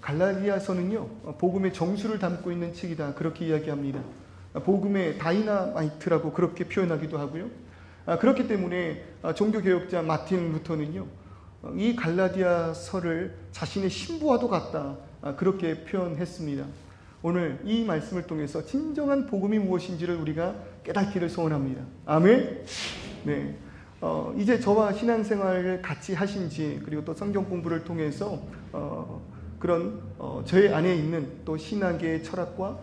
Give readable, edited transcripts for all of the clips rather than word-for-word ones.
갈라디아서는요, 복음의 정수를 담고 있는 책이다, 그렇게 이야기합니다. 복음의 다이나마이트라고 그렇게 표현하기도 하고요. 그렇기 때문에 종교개혁자 마틴 루터는요, 이 갈라디아서를 자신의 신부와도 같다, 그렇게 표현했습니다. 오늘 이 말씀을 통해서 진정한 복음이 무엇인지를 우리가 깨닫기를 소원합니다. 아멘. 네. 이제 저와 신앙생활을 같이 하신지, 그리고 또 성경 공부를 통해서 그런 저의 안에 있는 또 신학의 철학과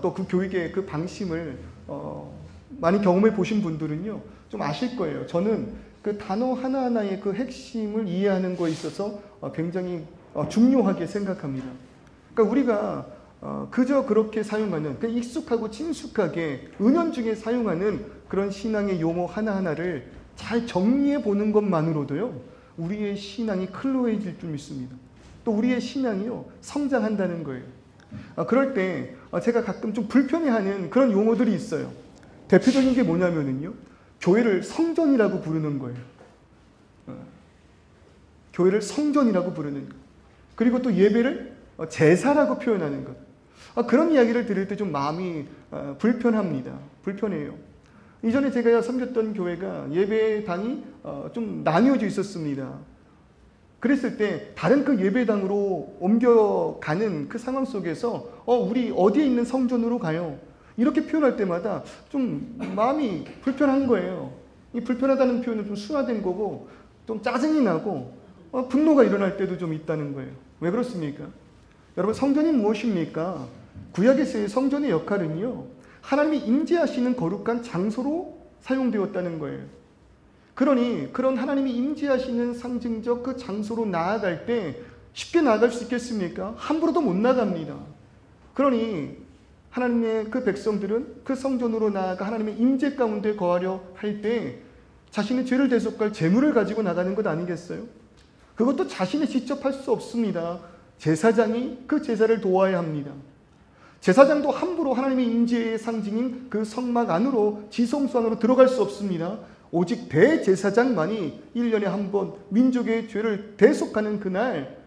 또 그 교육의 그 방심을 많이 경험해 보신 분들은요, 좀 아실 거예요. 저는 그 단어 하나하나의 그 핵심을 이해하는 거에 있어서 굉장히 중요하게 생각합니다. 그러니까 우리가 그저 그렇게 사용하는, 그냥 익숙하고 친숙하게 은연중에 사용하는 그런 신앙의 용어 하나하나를 잘 정리해 보는 것만으로도요, 우리의 신앙이 클로해질 줄 믿습니다. 또 우리의 신앙이요, 성장한다는 거예요. 그럴 때 제가 가끔 좀 불편해하는 그런 용어들이 있어요. 대표적인 게 뭐냐면요, 교회를 성전이라고 부르는 거예요. 교회를 성전이라고 부르는 것. 그리고 또 예배를 제사라고 표현하는 것. 그런 이야기를 들을 때 좀 마음이 불편합니다. 불편해요. 이전에 제가 섬겼던 교회가 예배당이 좀 나뉘어져 있었습니다. 그랬을 때 다른 그 예배당으로 옮겨가는 그 상황 속에서 우리 어디에 있는 성전으로 가요? 이렇게 표현할 때마다 좀 마음이 불편한 거예요. 이 불편하다는 표현은 좀 순화된 거고, 좀 짜증이 나고 분노가 일어날 때도 좀 있다는 거예요. 왜 그렇습니까? 여러분, 성전이 무엇입니까? 구약에서의 성전의 역할은요, 하나님이 임재하시는 거룩한 장소로 사용되었다는 거예요. 그러니 그런 하나님이 임재하시는 상징적 그 장소로 나아갈 때 쉽게 나아갈 수 있겠습니까? 함부로도 못 나갑니다. 그러니 하나님의 그 백성들은 그 성전으로 나아가 하나님의 임재 가운데 거하려 할 때 자신의 죄를 대속할 제물을 가지고 나가는 것 아니겠어요? 그것도 자신이 직접 할 수 없습니다. 제사장이 그 제사를 도와야 합니다. 제사장도 함부로 하나님의 임재의 상징인 그 성막 안으로, 지성소 안으로 들어갈 수 없습니다. 오직 대제사장만이 1년에 한 번 민족의 죄를 대속하는 그날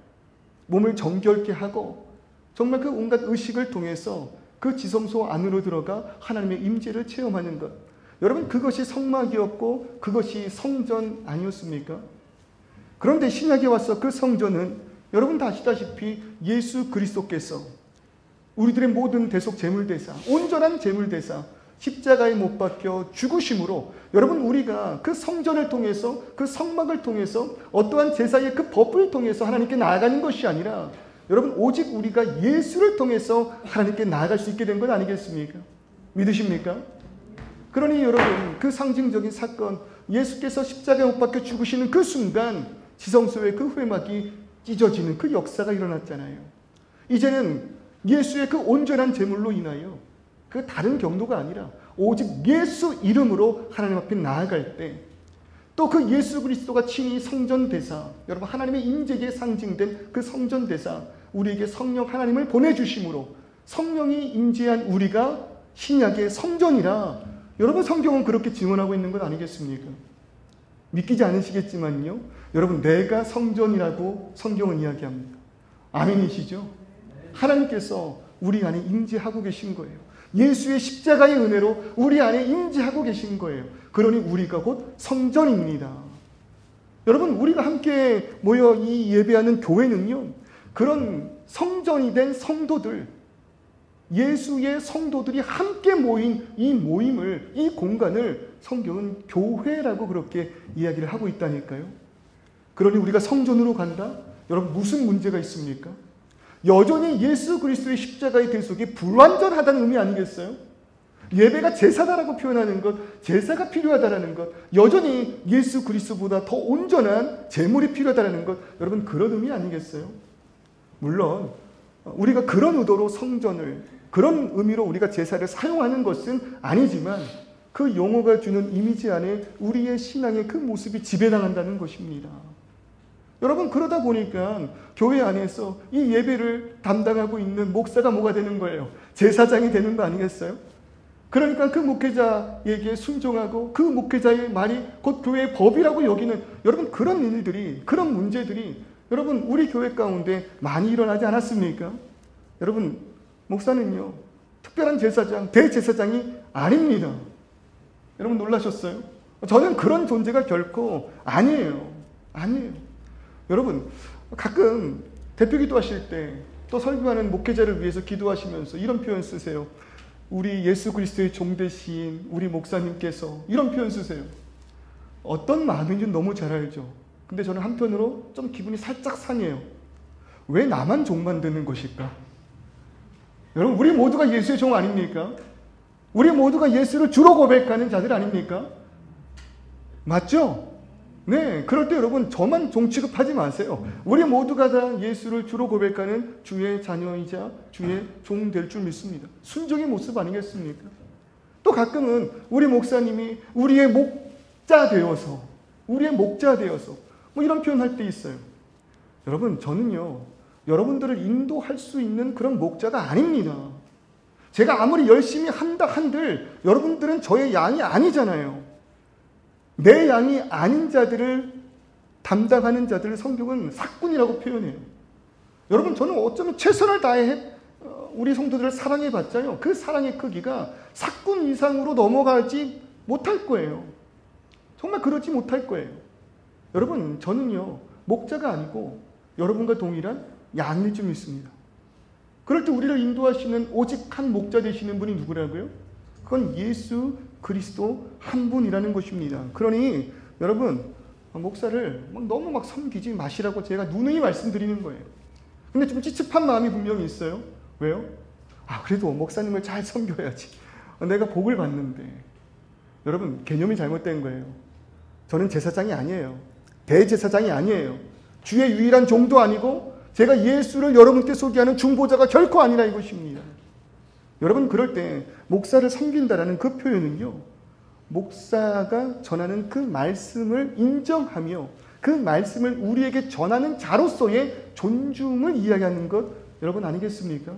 몸을 정결케 하고 정말 그 온갖 의식을 통해서 그 지성소 안으로 들어가 하나님의 임재를 체험하는 것. 여러분, 그것이 성막이었고 그것이 성전 아니었습니까? 그런데 신약에 와서 그 성전은 여러분 다 아시다시피 예수 그리스도께서 우리들의 모든 대속 제물대사, 온전한 제물대사, 십자가에 못 박혀 죽으심으로 여러분, 우리가 그 성전을 통해서, 그 성막을 통해서, 어떠한 제사의 그 법을 통해서 하나님께 나아가는 것이 아니라 여러분, 오직 우리가 예수를 통해서 하나님께 나아갈 수 있게 된 것 아니겠습니까? 믿으십니까? 그러니 여러분, 그 상징적인 사건, 예수께서 십자가에 못 박혀 죽으시는 그 순간 지성소의 그 회막이 찢어지는 그 역사가 일어났잖아요. 이제는 예수의 그 온전한 제물로 인하여 그 다른 경로가 아니라 오직 예수 이름으로 하나님 앞에 나아갈 때, 또 그 예수 그리스도가 친히 성전대사, 여러분 하나님의 임재에 상징된 그 성전대사, 우리에게 성령 하나님을 보내주심으로 성령이 임재한 우리가 신약의 성전이라, 여러분 성경은 그렇게 증언하고 있는 것 아니겠습니까? 믿기지 않으시겠지만요, 여러분 내가 성전이라고 성경은 이야기합니다. 아멘이시죠? 하나님께서 우리 안에 임재하고 계신 거예요. 예수의 십자가의 은혜로 우리 안에 임재하고 계신 거예요. 그러니 우리가 곧 성전입니다. 여러분, 우리가 함께 모여 이 예배하는 교회는요, 그런 성전이 된 성도들, 예수의 성도들이 함께 모인 이 모임을, 이 공간을 성경은 교회라고 그렇게 이야기를 하고 있다니까요. 그러니 우리가 성전으로 간다? 여러분, 무슨 문제가 있습니까? 여전히 예수 그리스도의 십자가의 대속이 불완전하다는 의미 아니겠어요? 예배가 제사다라고 표현하는 것, 제사가 필요하다라는 것, 여전히 예수 그리스도보다 더 온전한 제물이 필요하다라는 것, 여러분 그런 의미 아니겠어요? 물론 우리가 그런 의도로 성전을, 그런 의미로 우리가 제사를 사용하는 것은 아니지만 그 용어가 주는 이미지 안에 우리의 신앙의 그 모습이 지배당한다는 것입니다. 여러분, 그러다 보니까 교회 안에서 이 예배를 담당하고 있는 목사가 뭐가 되는 거예요? 제사장이 되는 거 아니겠어요? 그러니까 그 목회자에게 순종하고 그 목회자의 말이 곧 교회의 법이라고 여기는, 여러분 그런 일들이, 그런 문제들이 여러분, 우리 교회 가운데 많이 일어나지 않았습니까? 여러분, 목사는요, 특별한 제사장, 대제사장이 아닙니다. 여러분 놀라셨어요? 저는 그런 존재가 결코 아니에요. 아니에요. 여러분, 가끔 대표 기도하실 때 또 설교하는 목회자를 위해서 기도하시면서 이런 표현 쓰세요. 우리 예수 그리스도의 종되신 우리 목사님께서, 이런 표현 쓰세요. 어떤 마음인지 너무 잘 알죠. 근데 저는 한편으로 좀 기분이 살짝 상해요. 왜 나만 종 만드는 것일까? 여러분, 우리 모두가 예수의 종 아닙니까? 우리 모두가 예수를 주로 고백하는 자들 아닙니까? 맞죠? 네, 그럴 때 여러분 저만 종 취급하지 마세요. 우리 모두가 다 예수를 주로 고백하는 주의 자녀이자 주의 종 될 줄 믿습니다. 순종의 모습 아니겠습니까? 또 가끔은 우리 목사님이 우리의 목자 되어서 뭐 이런 표현할 때 있어요. 여러분, 저는요, 여러분들을 인도할 수 있는 그런 목자가 아닙니다. 제가 아무리 열심히 한다 한들 여러분들은 저의 양이 아니잖아요. 내 양이 아닌 자들을 담당하는 자들을 성경은 사꾼이라고 표현해요. 여러분, 저는 어쩌면 최선을 다해 우리 성도들을 사랑해봤자요, 그 사랑의 크기가 사꾼 이상으로 넘어가지 못할 거예요. 정말 그러지 못할 거예요. 여러분, 저는요, 목자가 아니고 여러분과 동일한 양일 줄 믿습니다. 그럴 때 우리를 인도하시는 오직 한 목자 되시는 분이 누구라고요? 그건 예수 그리스도 한 분이라는 것입니다. 그러니 여러분, 목사를 너무 섬기지 마시라고 제가 누누이 말씀드리는 거예요. 근데 좀 찝찝한 마음이 분명히 있어요. 왜요? 그래도 목사님을 잘 섬겨야지. 내가 복을 받는데. 여러분, 개념이 잘못된 거예요. 저는 제사장이 아니에요. 대제사장이 아니에요. 주의 유일한 종도 아니고 제가 예수를 여러분께 소개하는 중보자가 결코 아니라 이것입니다. 여러분, 그럴 때 목사를 섬긴다라는 그 표현은요, 목사가 전하는 그 말씀을 인정하며 그 말씀을 우리에게 전하는 자로서의 존중을 이야기하는 것, 여러분 아니겠습니까?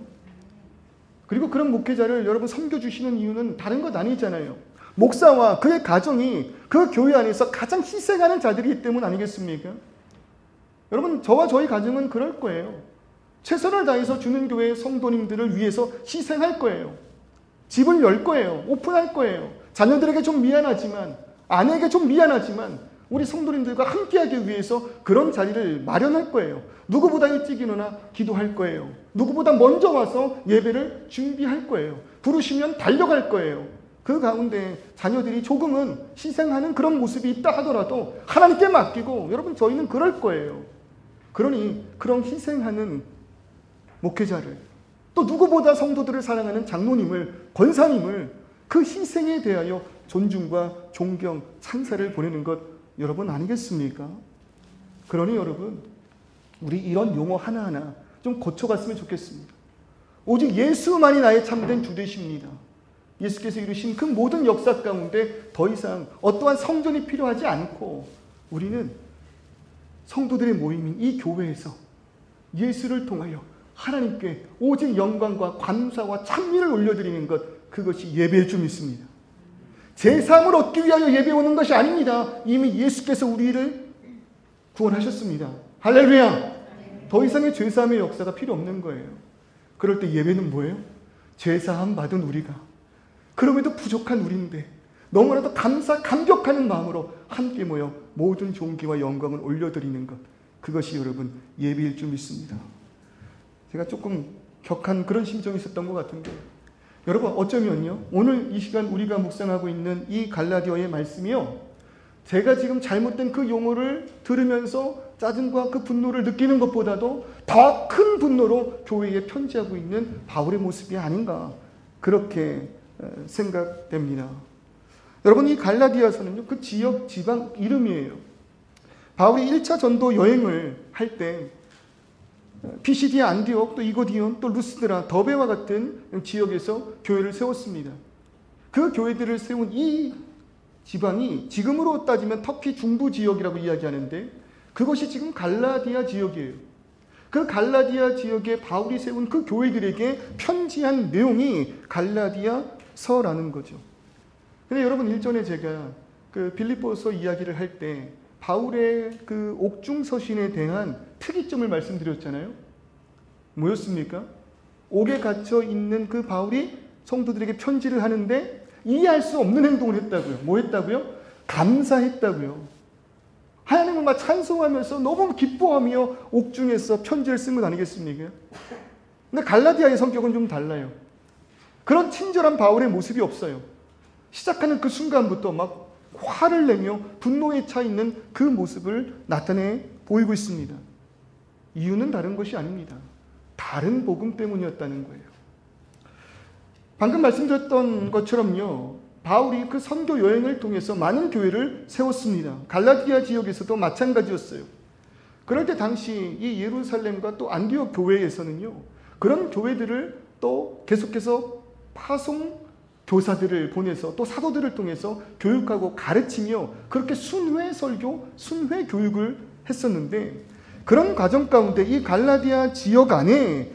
그리고 그런 목회자를 여러분 섬겨주시는 이유는 다른 것 아니잖아요. 목사와 그의 가정이 그 교회 안에서 가장 희생하는 자들이기 때문 아니겠습니까? 여러분, 저와 저희 가정은 그럴 거예요. 최선을 다해서 주는 교회의 성도님들을 위해서 희생할 거예요. 집을 열 거예요. 오픈할 거예요. 자녀들에게 좀 미안하지만, 아내에게 좀 미안하지만 우리 성도님들과 함께하기 위해서 그런 자리를 마련할 거예요. 누구보다 일찍 일어나 기도할 거예요. 누구보다 먼저 와서 예배를 준비할 거예요. 부르시면 달려갈 거예요. 그 가운데 자녀들이 조금은 희생하는 그런 모습이 있다 하더라도 하나님께 맡기고, 여러분, 저희는 그럴 거예요. 그러니 그런 희생하는 목회자를, 또 누구보다 성도들을 사랑하는 장로님을, 권사님을 그 희생에 대하여 존중과 존경, 찬사를 보내는 것 여러분 아니겠습니까? 그러니 여러분, 우리 이런 용어 하나하나 좀 고쳐갔으면 좋겠습니다. 오직 예수만이 나의 참된 주 되십니다. 예수께서 이루신 그 모든 역사 가운데 더 이상 어떠한 성전이 필요하지 않고 우리는 성도들의 모임인 이 교회에서 예수를 통하여 하나님께 오직 영광과 감사와 찬미를 올려드리는 것, 그것이 예배일 줄 믿습니다. 제사함을 얻기 위하여 예배 오는 것이 아닙니다. 이미 예수께서 우리를 구원하셨습니다. 할렐루야! 더 이상의 죄사함의 역사가 필요 없는 거예요. 그럴 때 예배는 뭐예요? 죄사함 받은 우리가, 그럼에도 부족한 우리인데 너무나도 감격하는 마음으로 함께 모여 모든 존귀와 영광을 올려드리는 것, 그것이 여러분 예배일 줄 믿습니다. 제가 조금 격한 그런 심정이 있었던 것 같은데, 여러분 어쩌면요, 오늘 이 시간 우리가 묵상하고 있는 이 갈라디아의 말씀이요, 제가 지금 잘못된 그 용어를 들으면서 짜증과 그 분노를 느끼는 것보다도 더 큰 분노로 교회에 편지하고 있는 바울의 모습이 아닌가, 그렇게 생각됩니다. 여러분, 이 갈라디아서는요, 그 지역 지방 이름이에요. 바울이 1차 전도 여행을 할 때 피시디아, 안디옥, 또 이고디온, 또 루스드라, 더베와 같은 지역에서 교회를 세웠습니다. 그 교회들을 세운 이 지방이 지금으로 따지면 터키 중부 지역이라고 이야기하는데, 그것이 지금 갈라디아 지역이에요. 그 갈라디아 지역에 바울이 세운 그 교회들에게 편지한 내용이 갈라디아서라는 거죠. 근데 여러분, 일전에 제가 그 빌립보서 이야기를 할 때 바울의 그 옥중 서신에 대한 특이점을 말씀드렸잖아요. 뭐였습니까? 옥에 갇혀 있는 그 바울이 성도들에게 편지를 하는데 이해할 수 없는 행동을 했다고요. 뭐 했다고요? 감사했다고요. 하나님을 막 찬송하면서 너무 기뻐하며 옥중에서 편지를 쓴 것 아니겠습니까? 근데 갈라디아의 성격은 좀 달라요. 그런 친절한 바울의 모습이 없어요. 시작하는 그 순간부터 막 화를 내며 분노에 차 있는 그 모습을 나타내 보이고 있습니다. 이유는 다른 것이 아닙니다. 다른 복음 때문이었다는 거예요. 방금 말씀드렸던 것처럼요, 바울이 그 선교 여행을 통해서 많은 교회를 세웠습니다. 갈라디아 지역에서도 마찬가지였어요. 그럴 때 당시 이 예루살렘과 또 안디옥 교회에서는요, 그런 교회들을 또 계속해서 파송 교사들을 보내서 또 사도들을 통해서 교육하고 가르치며 그렇게 순회 설교, 순회 교육을 했었는데, 그런 과정 가운데 이 갈라디아 지역 안에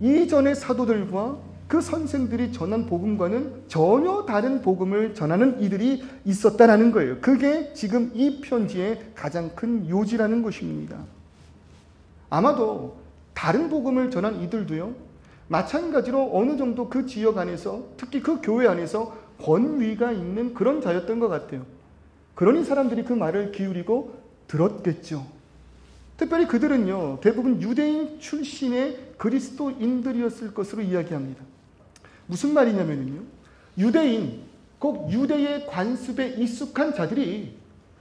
이전의 사도들과 그 선생들이 전한 복음과는 전혀 다른 복음을 전하는 이들이 있었다라는 거예요. 그게 지금 이 편지의 가장 큰 요지라는 것입니다. 아마도 다른 복음을 전한 이들도요, 마찬가지로 어느 정도 그 지역 안에서, 특히 그 교회 안에서 권위가 있는 그런 자였던 것 같아요. 그러니 사람들이 그 말을 기울이고 들었겠죠. 특별히 그들은요, 대부분 유대인 출신의 그리스도인들이었을 것으로 이야기합니다. 무슨 말이냐면요, 유대인, 꼭 유대의 관습에 익숙한 자들이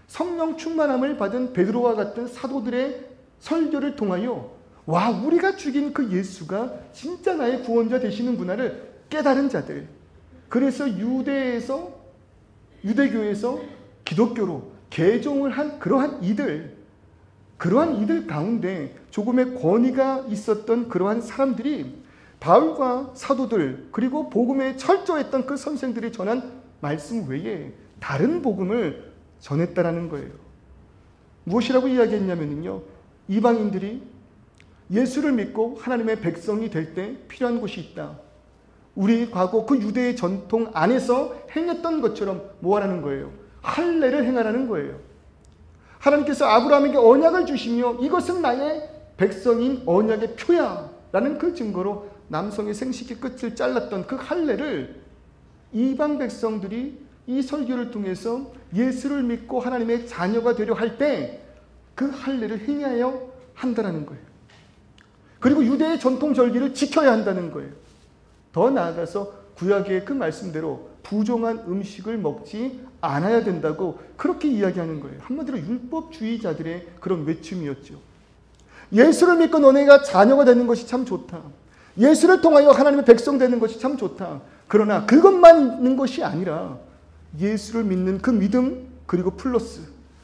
성령 충만함을 받은 베드로와 같은 사도들의 설교를 통하여 와, 우리가 죽인 그 예수가 진짜 나의 구원자 되시는구나를 깨달은 자들, 그래서 유대교에서 기독교로 개종을 한 그러한 이들 가운데 조금의 권위가 있었던 그러한 사람들이 바울과 사도들, 그리고 복음에 철저했던 그 선생들이 전한 말씀 외에 다른 복음을 전했다라는 거예요. 무엇이라고 이야기했냐면요, 이방인들이 예수를 믿고 하나님의 백성이 될 때 필요한 것이 있다. 우리 과거 그 유대의 전통 안에서 행했던 것처럼 뭐 하라는 거예요? 할례를 행하라는 거예요. 하나님께서 아브라함에게 언약을 주시며 이것은 나의 백성인 언약의 표야 라는 그 증거로 남성의 생식의 끝을 잘랐던 그 할례를 이방 백성들이 이 설교를 통해서 예수를 믿고 하나님의 자녀가 되려 할 때 그 할례를 행해야 한다는 거예요. 그리고 유대의 전통 절기를 지켜야 한다는 거예요. 더 나아가서 구약의 그 말씀대로 부정한 음식을 먹지 않아야 된다고 그렇게 이야기하는 거예요. 한마디로 율법주의자들의 그런 외침이었죠. 예수를 믿고 너네가 자녀가 되는 것이 참 좋다. 예수를 통하여 하나님의 백성 되는 것이 참 좋다. 그러나 그것만 있는 것이 아니라 예수를 믿는 그 믿음, 그리고 플러스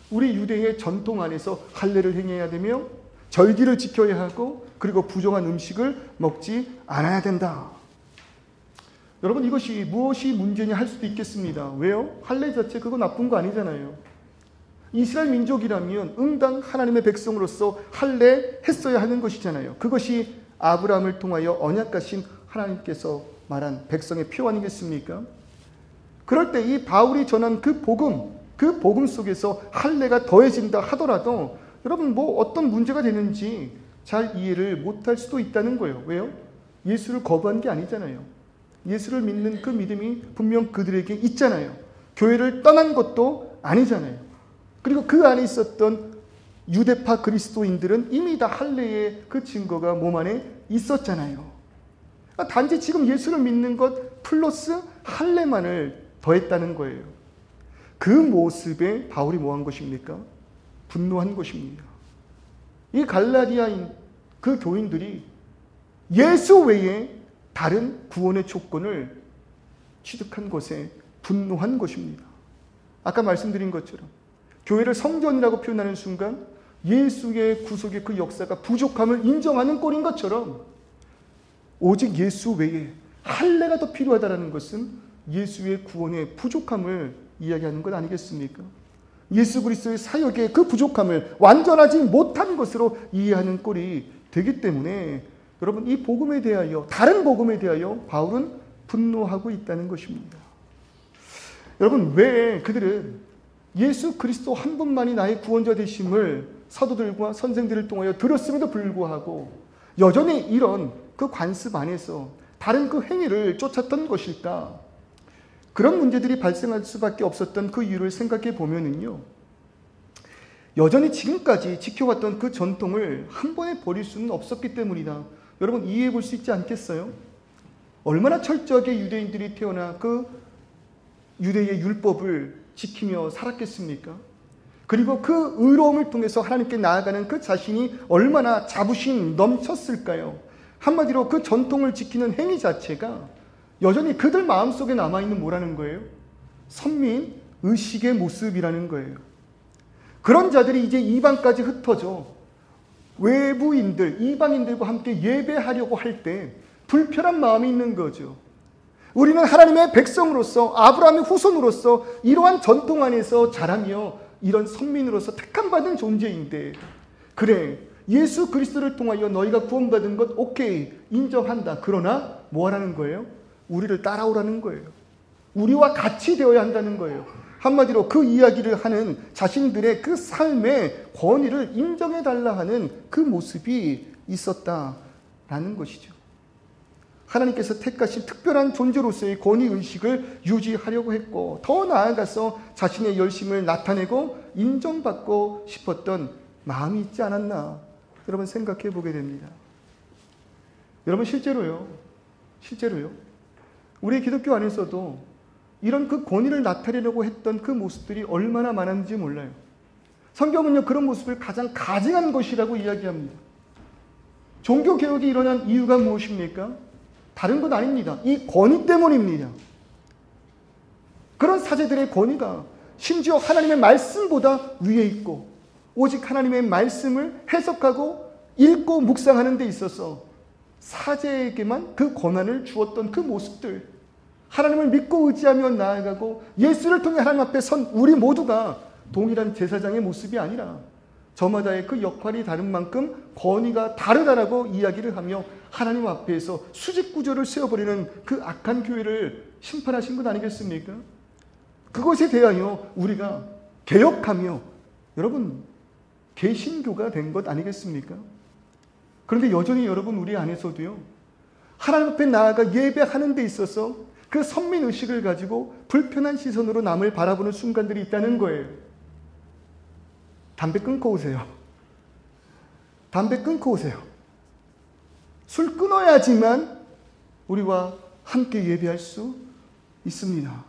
우리 유대의 전통 안에서 할례를 행해야 되며 절기를 지켜야 하고, 그리고 부정한 음식을 먹지 않아야 된다. 여러분, 이것이 무엇이 문제냐 할 수도 있겠습니다. 왜요? 할례 자체 그거 나쁜 거 아니잖아요. 이스라엘 민족이라면 응당 하나님의 백성으로서 할례 했어야 하는 것이잖아요. 그것이 아브라함을 통하여 언약하신 하나님께서 말한 백성의 표 아니겠습니까? 그럴 때 이 바울이 전한 그 복음 속에서 할례가 더해진다 하더라도 여러분, 뭐 어떤 문제가 되는지 잘 이해를 못할 수도 있다는 거예요. 왜요? 예수를 거부한 게 아니잖아요. 예수를 믿는 그 믿음이 분명 그들에게 있잖아요. 교회를 떠난 것도 아니잖아요. 그리고 그 안에 있었던 유대파 그리스도인들은 이미 다 할례의 그 증거가 몸 안에 있었잖아요. 단지 지금 예수를 믿는 것 플러스 할례만을 더했다는 거예요. 그 모습에 바울이 뭐한 것입니까? 분노한 것입니다. 이 갈라디아인 그 교인들이 예수 외에 다른 구원의 조건을 취득한 것에 분노한 것입니다. 아까 말씀드린 것처럼 교회를 성전이라고 표현하는 순간 예수의 구속의 그 역사가 부족함을 인정하는 꼴인 것처럼 오직 예수 외에 할례가 더 필요하다는 것은 예수의 구원의 부족함을 이야기하는 것 아니겠습니까? 예수 그리스도의 사역의 그 부족함을 완전하지 못한 것으로 이해하는 꼴이 되기 때문에 여러분, 이 복음에 대하여, 다른 복음에 대하여 바울은 분노하고 있다는 것입니다. 여러분, 왜 그들은 예수 그리스도 한 분만이 나의 구원자 되심을 사도들과 선생들을 통하여 들었음에도 불구하고 여전히 이런 그 관습 안에서 다른 그 행위를 쫓았던 것일까? 그런 문제들이 발생할 수밖에 없었던 그 이유를 생각해 보면은요, 여전히 지금까지 지켜왔던 그 전통을 한 번에 버릴 수는 없었기 때문이다. 여러분 이해해 볼 수 있지 않겠어요? 얼마나 철저하게 유대인들이 태어나 그 유대의 율법을 지키며 살았겠습니까? 그리고 그 의로움을 통해서 하나님께 나아가는 그 자신이 얼마나 자부심 넘쳤을까요? 한마디로 그 전통을 지키는 행위 자체가 여전히 그들 마음속에 남아있는 뭐라는 거예요? 선민 의식의 모습이라는 거예요. 그런 자들이 이제 이방까지 흩어져 외부인들, 이방인들과 함께 예배하려고 할 때 불편한 마음이 있는 거죠. 우리는 하나님의 백성으로서 아브라함의 후손으로서 이러한 전통 안에서 자라며 이런 선민으로서 택함받은 존재인데, 그래 예수 그리스도를 통하여 너희가 구원받은 것 오케이 인정한다. 그러나 뭐 하라는 거예요? 우리를 따라오라는 거예요. 우리와 같이 되어야 한다는 거예요. 한마디로 그 이야기를 하는 자신들의 그 삶의 권위를 인정해달라 하는 그 모습이 있었다라는 것이죠. 하나님께서 택하신 특별한 존재로서의 권위의식을 유지하려고 했고, 더 나아가서 자신의 열심을 나타내고 인정받고 싶었던 마음이 있지 않았나, 여러분 생각해 보게 됩니다. 여러분 실제로요, 우리 기독교 안에서도 이런 그 권위를 나타내려고 했던 그 모습들이 얼마나 많았는지 몰라요. 성경은요, 그런 모습을 가장 가증한 것이라고 이야기합니다. 종교개혁이 일어난 이유가 무엇입니까? 다른 건 아닙니다. 이 권위 때문입니다. 그런 사제들의 권위가 심지어 하나님의 말씀보다 위에 있고, 오직 하나님의 말씀을 해석하고 읽고 묵상하는 데 있어서 사제에게만 그 권한을 주었던 그 모습들, 하나님을 믿고 의지하며 나아가고 예수를 통해 하나님 앞에 선 우리 모두가 동일한 제사장의 모습이 아니라 저마다의 그 역할이 다른 만큼 권위가 다르다라고 이야기를 하며 하나님 앞에서 수직구조를 세워버리는 그 악한 교회를 심판하신 것 아니겠습니까? 그것에 대하여 우리가 개혁하며 여러분 개신교가 된 것 아니겠습니까? 그런데 여전히 여러분 우리 안에서도요, 하나님 앞에 나아가 예배하는 데 있어서 그 선민의식을 가지고 불편한 시선으로 남을 바라보는 순간들이 있다는 거예요. 담배 끊고 오세요. 담배 끊고 오세요. 술 끊어야지만 우리와 함께 예배할 수 있습니다.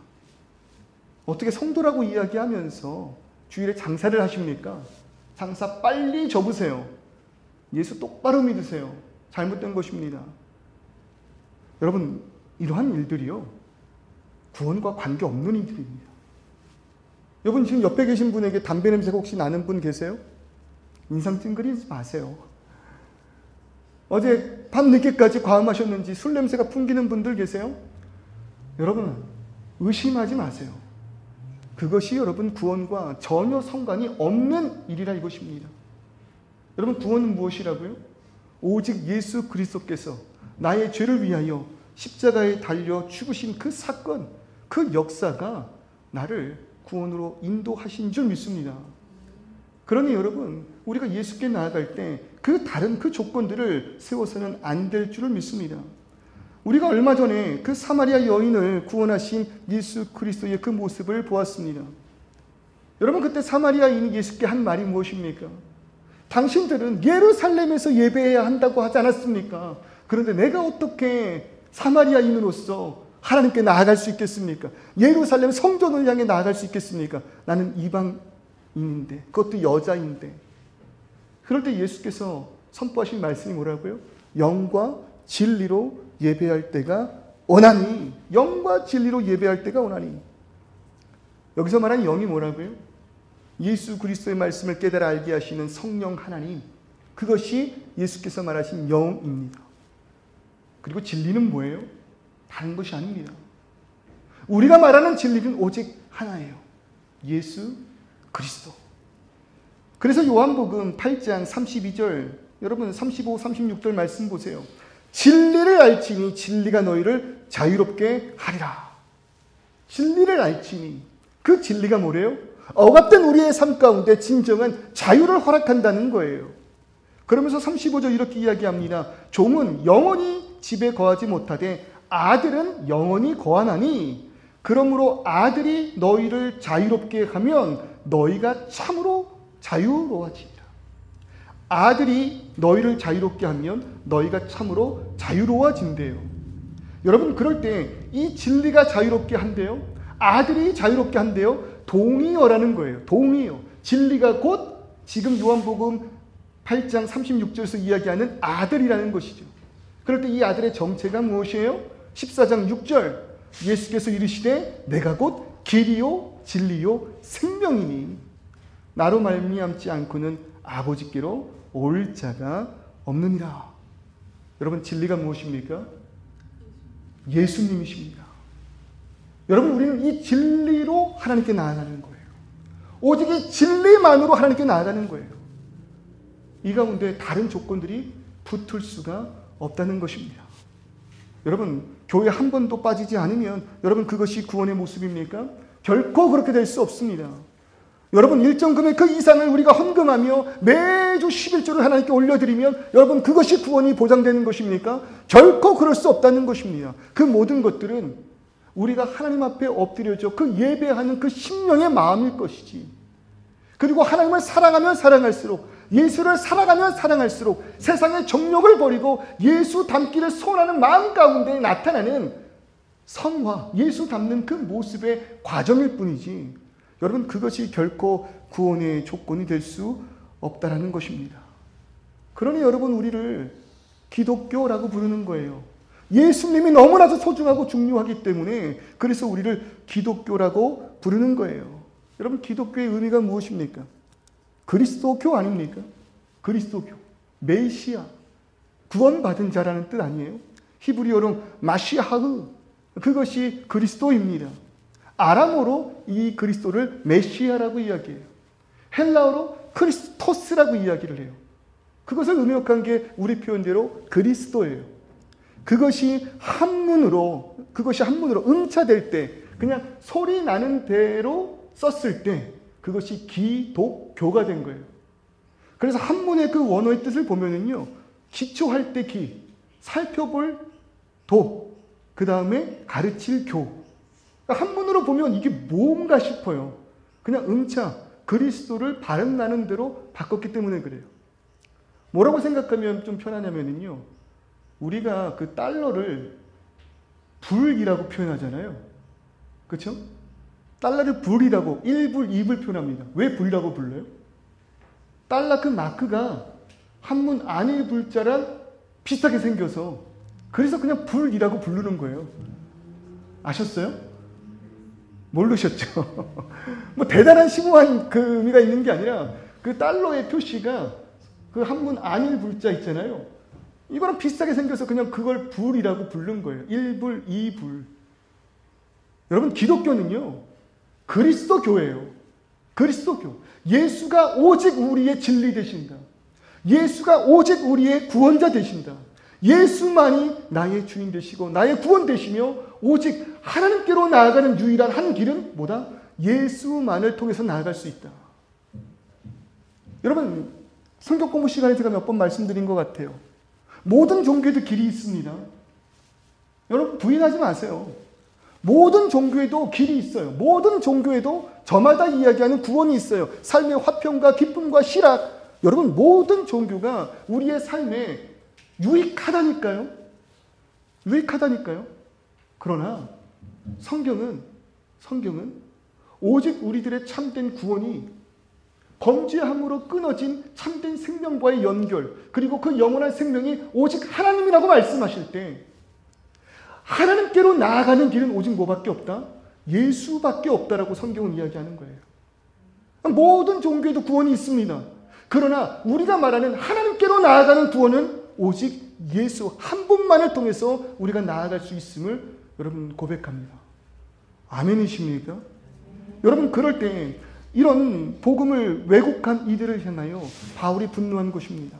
어떻게 성도라고 이야기하면서 주일에 장사를 하십니까? 장사 빨리 접으세요. 예수 똑바로 믿으세요. 잘못된 것입니다. 여러분, 이러한 일들이요, 구원과 관계없는 일들입니다. 여러분 지금 옆에 계신 분에게 담배 냄새가 혹시 나는 분 계세요? 인상 찡그리지 마세요. 어제 밤늦게까지 과음하셨는지 술 냄새가 풍기는 분들 계세요? 여러분 의심하지 마세요. 그것이 여러분 구원과 전혀 상관이 없는 일이라 이것입니다. 여러분 구원은 무엇이라고요? 오직 예수 그리스도께서 나의 죄를 위하여 십자가에 달려 죽으신 그 사건, 그 역사가 나를 구원으로 인도하신 줄 믿습니다. 그러니 여러분 우리가 예수께 나아갈 때 그 다른 그 조건들을 세워서는 안 될 줄을 믿습니다. 우리가 얼마 전에 그 사마리아 여인을 구원하신 예수 그리스도의 그 모습을 보았습니다. 여러분 그때 사마리아인이 예수께 한 말이 무엇입니까? 당신들은 예루살렘에서 예배해야 한다고 하지 않았습니까? 그런데 내가 어떻게 사마리아인으로서 하나님께 나아갈 수 있겠습니까? 예루살렘 성전을 향해 나아갈 수 있겠습니까? 나는 이방인인데, 그것도 여자인데. 그럴 때 예수께서 선포하신 말씀이 뭐라고요? 영과 진리로 예배할 때가 오나니. 영과 진리로 예배할 때가 오나니. 여기서 말하는 영이 뭐라고요? 예수 그리스도의 말씀을 깨달아 알게 하시는 성령 하나님, 그것이 예수께서 말하신 영입니다. 그리고 진리는 뭐예요? 다른 것이 아닙니다. 우리가 말하는 진리는 오직 하나예요. 예수 그리스도. 그래서 요한복음 8장 32절, 여러분 35, 36절 말씀 보세요. 진리를 알지니 진리가 너희를 자유롭게 하리라. 진리를 알지니, 그 진리가 뭐래요? 억압된 우리의 삶 가운데 진정한 자유를 허락한다는 거예요. 그러면서 35절 이렇게 이야기합니다. 종은 영원히 집에 거하지 못하되 아들은 영원히 거하나니 그러므로 아들이 너희를 자유롭게 하면 너희가 참으로 자유로워지리라. 아들이 너희를 자유롭게 하면 너희가 참으로 자유로워진대요. 여러분, 그럴 때 이 진리가 자유롭게 한대요. 아들이 자유롭게 한대요. 동의어라는 거예요. 동의어. 진리가 곧 지금 요한복음 8장 36절에서 이야기하는 아들이라는 것이죠. 그럴 때 이 아들의 정체가 무엇이에요? 14장 6절 예수께서 이르시되 내가 곧 길이요 진리요 생명이니 나로 말미암지 않고는 아버지께로 올 자가 없느니라. 여러분, 진리가 무엇입니까? 예수님이십니다. 여러분, 우리는 이 진리로 하나님께 나아가는 거예요. 오직 이 진리만으로 하나님께 나아가는 거예요. 이 가운데 다른 조건들이 붙을 수가 없다는 것입니다. 여러분, 교회 한 번도 빠지지 않으면 여러분, 그것이 구원의 모습입니까? 결코 그렇게 될 수 없습니다. 여러분, 일정 금액 그 이상을 우리가 헌금하며 매주 11조를 하나님께 올려드리면 여러분, 그것이 구원이 보장되는 것입니까? 결코 그럴 수 없다는 것입니다. 그 모든 것들은 우리가 하나님 앞에 엎드려져 그 예배하는 그 심령의 마음일 것이지. 그리고 하나님을 사랑하면 사랑할수록, 예수를 사랑하면 사랑할수록 세상의 정욕을 버리고 예수 닮기를 소원하는 마음 가운데 나타나는 성화, 예수 닮는 그 모습의 과정일 뿐이지, 여러분, 그것이 결코 구원의 조건이 될 수 없다라는 것입니다. 그러니 여러분, 우리를 기독교라고 부르는 거예요. 예수님이 너무나도 소중하고 중요하기 때문에 그래서 우리를 기독교라고 부르는 거예요. 여러분, 기독교의 의미가 무엇입니까? 그리스도교 아닙니까? 그리스도교, 메시아, 구원받은 자라는 뜻 아니에요? 히브리어로 마시아흐, 그것이 그리스도입니다. 아람어로 이 그리스도를 메시아라고 이야기해요. 헬라어로 크리스토스라고 이야기를 해요. 그것을 음역한 게 우리 표현대로 그리스도예요. 그것이 한문으로 음차될 때, 그냥 소리 나는 대로 썼을 때 그것이 기독교가 된 거예요. 그래서 한문의 그 원어의 뜻을 보면은요, 기초할 때 기, 살펴볼 도, 그 다음에 가르칠 교. 한문으로 보면 이게 뭔가 싶어요. 그냥 음차, 그리스도를 발음 나는 대로 바꿨기 때문에 그래요. 뭐라고 생각하면 좀 편하냐면요, 우리가 그 달러를 불이라고 표현하잖아요. 그렇죠? 달러를 불이라고 1불, 2불 표현합니다. 왜 불이라고 불러요? 달러 그 마크가 한문 안일 불자랑 비슷하게 생겨서 그래서 그냥 불이라고 부르는 거예요. 아셨어요? 모르셨죠? 뭐 대단한 심오한 그 의미가 있는 게 아니라 그 달러의 표시가 그 한문 안일 불자 있잖아요. 이거랑 비슷하게 생겨서 그냥 그걸 불이라고 부른 거예요. 1불, 2불. 여러분, 기독교는요, 그리스도교예요. 그리스도교. 예수가 오직 우리의 진리 되신다. 예수가 오직 우리의 구원자 되신다. 예수만이 나의 주인 되시고 나의 구원 되시며 오직 하나님께로 나아가는 유일한 한 길은 뭐다? 예수만을 통해서 나아갈 수 있다. 여러분, 성경 공부 시간에 제가 몇 번 말씀드린 것 같아요. 모든 종교에도 길이 있습니다. 여러분, 부인하지 마세요. 모든 종교에도 길이 있어요. 모든 종교에도 저마다 이야기하는 구원이 있어요. 삶의 화평과 기쁨과 희락. 여러분, 모든 종교가 우리의 삶에 유익하다니까요. 유익하다니까요. 그러나 성경은 오직 우리들의 참된 구원이 범죄함으로 끊어진 참된 생명과의 연결, 그리고 그 영원한 생명이 오직 하나님이라고 말씀하실 때, 하나님께로 나아가는 길은 오직 뭐밖에 없다? 예수밖에 없다라고 성경은 이야기하는 거예요. 모든 종교에도 구원이 있습니다. 그러나 우리가 말하는 하나님께로 나아가는 구원은 오직 예수 한 분만을 통해서 우리가 나아갈 수 있음을 여러분 고백합니다. 아멘이십니까? 여러분, 그럴 때 이런 복음을 왜곡한 이들을 향하여 바울이 분노한 것입니다.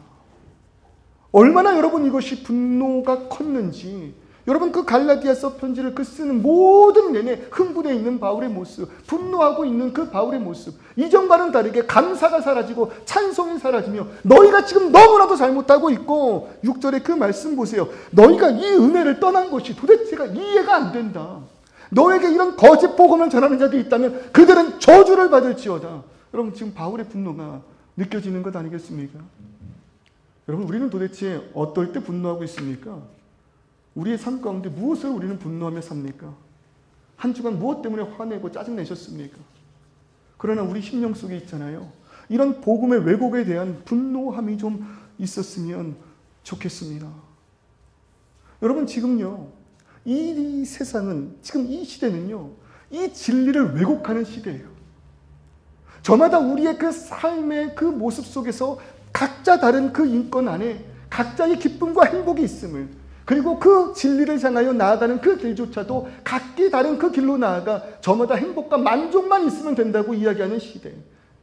얼마나 여러분 이것이 분노가 컸는지 여러분 그 갈라디아서 편지를 그 쓰는 모든 내내 흥분해 있는 바울의 모습, 분노하고 있는 그 바울의 모습, 이전과는 다르게 감사가 사라지고 찬송이 사라지며 너희가 지금 너무나도 잘못하고 있고 6절의 그 말씀 보세요. 너희가 이 은혜를 떠난 것이 도대체가 이해가 안 된다. 너에게 이런 거짓 복음을 전하는 자들이 있다면 그들은 저주를 받을지어다. 여러분 지금 바울의 분노가 느껴지는 것 아니겠습니까? 여러분 우리는 도대체 어떨 때 분노하고 있습니까? 우리의 삶 가운데 무엇을 우리는 분노하며 삽니까? 한 주간 무엇 때문에 화내고 짜증내셨습니까? 그러나 우리 심령 속에 있잖아요. 이런 복음의 왜곡에 대한 분노함이 좀 있었으면 좋겠습니다. 여러분 지금요. 이 세상은, 지금 이 시대는요. 이 진리를 왜곡하는 시대예요. 저마다 우리의 그 삶의 그 모습 속에서 각자 다른 그 인권 안에 각자의 기쁨과 행복이 있음을, 그리고 그 진리를 향하여 나아가는 그 길조차도 각기 다른 그 길로 나아가 저마다 행복과 만족만 있으면 된다고 이야기하는 시대.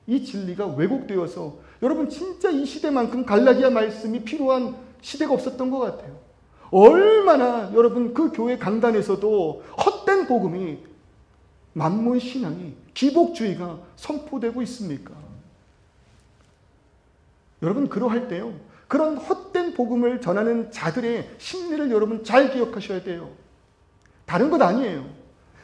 이 진리가 왜곡되어서 여러분 진짜 이 시대만큼 갈라디아 말씀이 필요한 시대가 없었던 것 같아요. 얼마나 여러분 그 교회 강단에서도 헛된 복음이, 만몬 신앙이, 기복주의가 선포되고 있습니까? 여러분 그러할 때요. 그런 헛된 복음을 전하는 자들의 심리를 여러분 잘 기억하셔야 돼요. 다른 것 아니에요.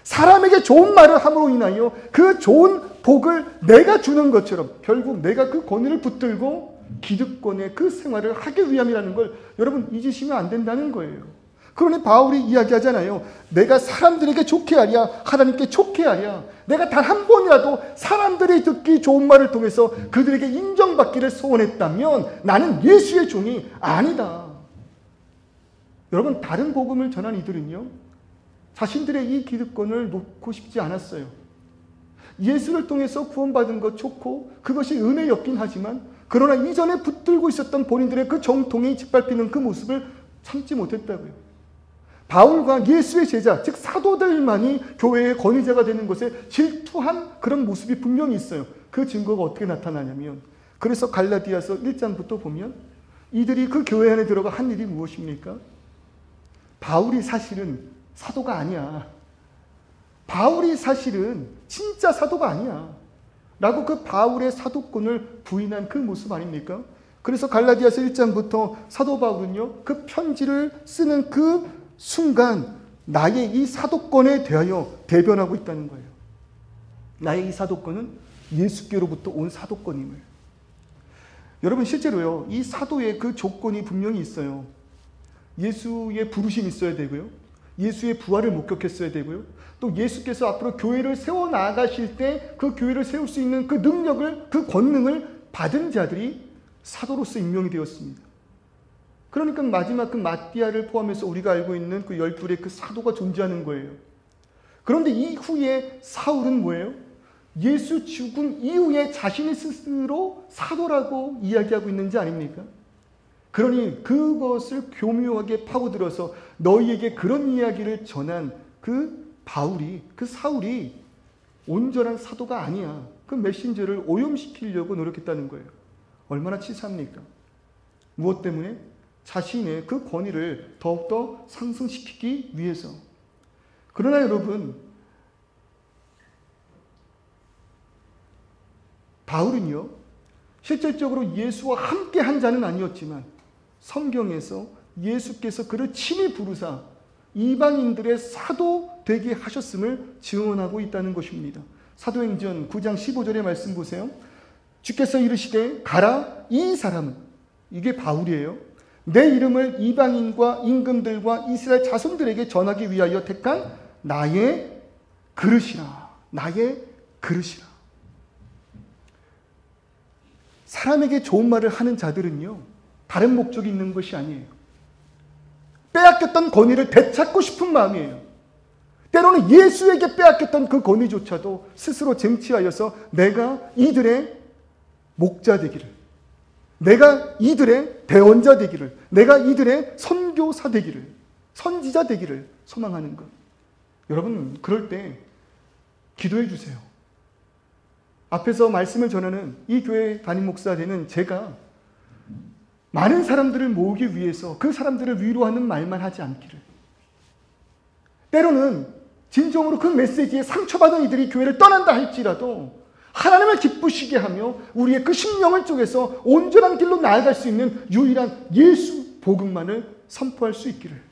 사람에게 좋은 말을 함으로 인하여 그 좋은 복을 내가 주는 것처럼 결국 내가 그 권위를 붙들고 기득권의 그 생활을 하기 위함이라는 걸 여러분 잊으시면 안 된다는 거예요. 그러니 바울이 이야기하잖아요. 내가 사람들에게 좋게 하랴, 하나님께 좋게 하랴. 내가 단 한 번이라도 사람들이 듣기 좋은 말을 통해서 그들에게 인정받기를 소원했다면 나는 예수의 종이 아니다. 여러분 다른 복음을 전한 이들은요. 자신들의 이 기득권을 놓고 싶지 않았어요. 예수를 통해서 구원받은 것 좋고 그것이 은혜였긴 하지만 그러나 이전에 붙들고 있었던 본인들의 그 정통이 짓밟히는 그 모습을 참지 못했다고요. 바울과 예수의 제자, 즉 사도들만이 교회의 권위자가 되는 것에 질투한 그런 모습이 분명히 있어요. 그 증거가 어떻게 나타나냐면, 그래서 갈라디아서 1장부터 보면 이들이 그 교회 안에 들어가 한 일이 무엇입니까? 바울이 사실은 사도가 아니야. 바울이 사실은 진짜 사도가 아니야. 라고 그 바울의 사도권을 부인한 그 모습 아닙니까? 그래서 갈라디아서 1장부터 사도 바울은요, 그 편지를 쓰는 그 순간 나의 이 사도권에 대하여 대변하고 있다는 거예요. 나의 이 사도권은 예수께로부터 온 사도권임을. 여러분 실제로요, 이 사도의 그 조건이 분명히 있어요. 예수의 부르심이 있어야 되고요. 예수의 부활을 목격했어야 되고요. 또 예수께서 앞으로 교회를 세워나가실 때 그 교회를 세울 수 있는 그 능력을, 그 권능을 받은 자들이 사도로서 임명이 되었습니다. 그러니까 마지막 그 마띠아를 포함해서 우리가 알고 있는 그 12의 그 사도가 존재하는 거예요. 그런데 이후에 사울은 뭐예요? 예수 죽은 이후에 자신이 스스로 사도라고 이야기하고 있는지 아닙니까? 그러니 그것을 교묘하게 파고들어서 너희에게 그런 이야기를 전한 그 바울이, 그 사울이 온전한 사도가 아니야. 그 메신저를 오염시키려고 노력했다는 거예요. 얼마나 치사합니까? 무엇 때문에? 자신의 그 권위를 더욱더 상승시키기 위해서. 그러나 여러분, 바울은요, 실질적으로 예수와 함께 한 자는 아니었지만 성경에서 예수께서 그를 친히 부르사 이방인들의 사도 되게 하셨음을 증언하고 있다는 것입니다. 사도행전 9장 15절의 말씀 보세요. 주께서 이르시되 가라, 이 사람은, 이게 바울이에요. 내 이름을 이방인과 임금들과 이스라엘 자손들에게 전하기 위하여 택한 나의 그릇이라. 나의 그릇이라. 사람에게 좋은 말을 하는 자들은요, 다른 목적이 있는 것이 아니에요. 빼앗겼던 권위를 되찾고 싶은 마음이에요. 때로는 예수에게 빼앗겼던 그 권위조차도 스스로 쟁취하여서 내가 이들의 목자 되기를, 내가 이들의 대언자 되기를, 내가 이들의 선교사 되기를, 선지자 되기를 소망하는 것. 여러분 그럴 때 기도해 주세요. 앞에서 말씀을 전하는 이 교회 담임 목사 되는 제가 많은 사람들을 모으기 위해서 그 사람들을 위로하는 말만 하지 않기를, 때로는 진정으로 그 메시지에 상처받은 이들이 교회를 떠난다 할지라도 하나님을 기쁘시게 하며 우리의 그 심령을 쪽에서 온전한 길로 나아갈 수 있는 유일한 예수 복음만을 선포할 수 있기를.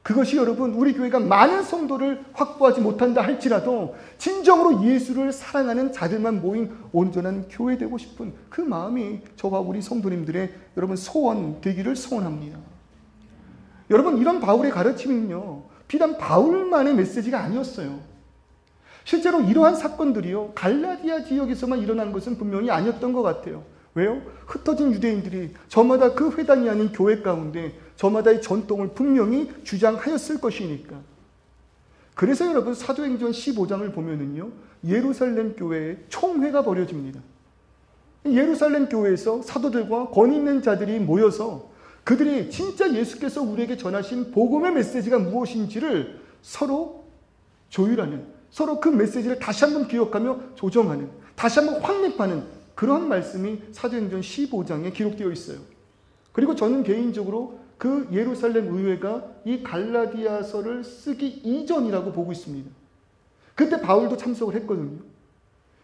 그것이 여러분, 우리 교회가 많은 성도를 확보하지 못한다 할지라도 진정으로 예수를 사랑하는 자들만 모인 온전한 교회 되고 싶은 그 마음이 저와 우리 성도님들의 여러분 소원 되기를 소원합니다. 여러분, 이런 바울의 가르침은요, 비단 바울만의 메시지가 아니었어요. 실제로 이러한 사건들이요, 갈라디아 지역에서만 일어난 것은 분명히 아니었던 것 같아요. 왜요? 흩어진 유대인들이 저마다 그 회당이 아닌 교회 가운데 저마다의 전통을 분명히 주장하였을 것이니까. 그래서 여러분, 사도행전 15장을 보면은요, 예루살렘 교회에 총회가 벌어집니다. 예루살렘 교회에서 사도들과 권위 있는 자들이 모여서 그들이 진짜 예수께서 우리에게 전하신 복음의 메시지가 무엇인지를 서로 조율하는, 서로 그 메시지를 다시 한번 기억하며 조정하는, 다시 한번 확립하는 그러한 말씀이 사도행전 15장에 기록되어 있어요. 그리고 저는 개인적으로 그 예루살렘 의회가 이 갈라디아서를 쓰기 이전이라고 보고 있습니다. 그때 바울도 참석을 했거든요.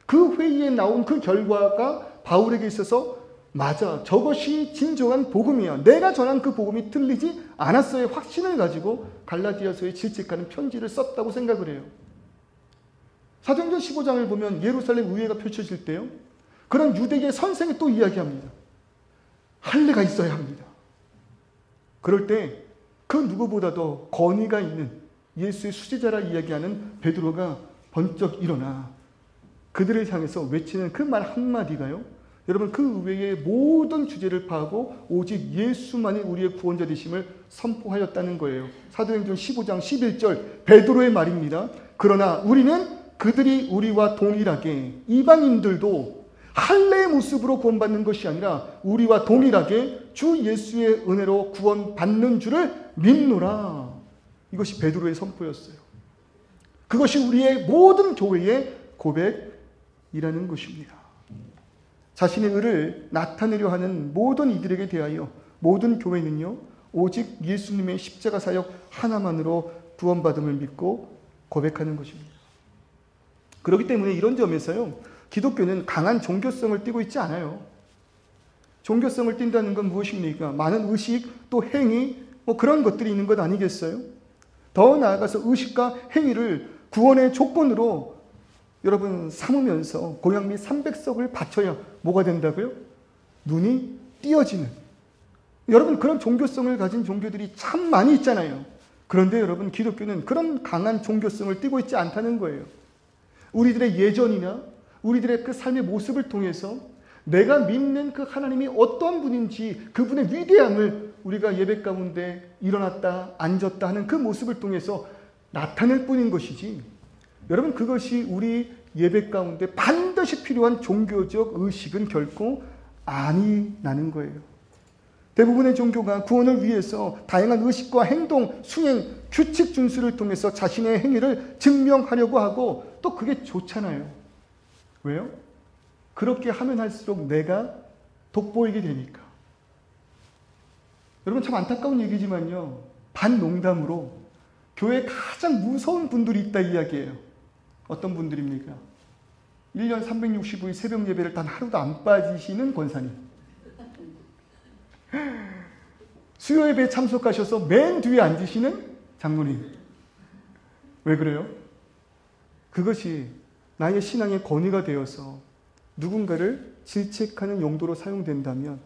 그 회의에 나온 그 결과가 바울에게 있어서 맞아, 저것이 진정한 복음이야, 내가 전한 그 복음이 틀리지 않았어의 확신을 가지고 갈라디아서에 질책하는 편지를 썼다고 생각을 해요. 사도행전 15장을 보면 예루살렘 의회가 펼쳐질 때요, 그런 유대계 선생이 또 이야기합니다. 할례가 있어야 합니다. 그럴 때 그 누구보다도 권위가 있는 예수의 수제자라 이야기하는 베드로가 번쩍 일어나 그들을 향해서 외치는 그 말 한마디가요, 여러분, 그 의회의 모든 주제를 파하고 오직 예수만이 우리의 구원자 되심을 선포하였다는 거예요. 사도행전 15장 11절 베드로의 말입니다. 그러나 우리는 그들이 우리와 동일하게 이방인들도 할례의 모습으로 구원받는 것이 아니라 우리와 동일하게 주 예수의 은혜로 구원받는 줄을 믿노라. 이것이 베드로의 선포였어요. 그것이 우리의 모든 교회의 고백이라는 것입니다. 자신의 의를 나타내려 하는 모든 이들에게 대하여 모든 교회는요, 오직 예수님의 십자가 사역 하나만으로 구원받음을 믿고 고백하는 것입니다. 그렇기 때문에 이런 점에서요, 기독교는 강한 종교성을 띠고 있지 않아요. 종교성을 띈다는 건 무엇입니까? 많은 의식, 또 행위, 그런 것들이 있는 것 아니겠어요? 더 나아가서 의식과 행위를 구원의 조건으로 여러분 삼으면서 고향 및 삼백석을 바쳐야 뭐가 된다고요? 눈이 띄어지는. 여러분, 그런 종교성을 가진 종교들이 참 많이 있잖아요. 그런데 여러분, 기독교는 그런 강한 종교성을 띠고 있지 않다는 거예요. 우리들의 예전이나 우리들의 그 삶의 모습을 통해서 내가 믿는 그 하나님이 어떤 분인지 그분의 위대함을 우리가 예배 가운데 일어났다 앉았다 하는 그 모습을 통해서 나타낼 뿐인 것이지, 여러분, 그것이 우리 예배 가운데 반드시 필요한 종교적 의식은 결코 아니라는 거예요. 대부분의 종교가 구원을 위해서 다양한 의식과 행동, 수행, 규칙 준수를 통해서 자신의 행위를 증명하려고 하고, 또 그게 좋잖아요. 왜요? 그렇게 하면 할수록 내가 돋보이게 되니까. 여러분, 참 안타까운 얘기지만요, 반농담으로 교회에 가장 무서운 분들이 있다 이야기예요. 어떤 분들입니까? 1년 365일 새벽 예배를 단 하루도 안 빠지시는 권사님. 수요 예배에 참석하셔서 맨 뒤에 앉으시는 장로님. 왜 그래요? 그것이 나의 신앙의 권위가 되어서 누군가를 질책하는 용도로 사용된다면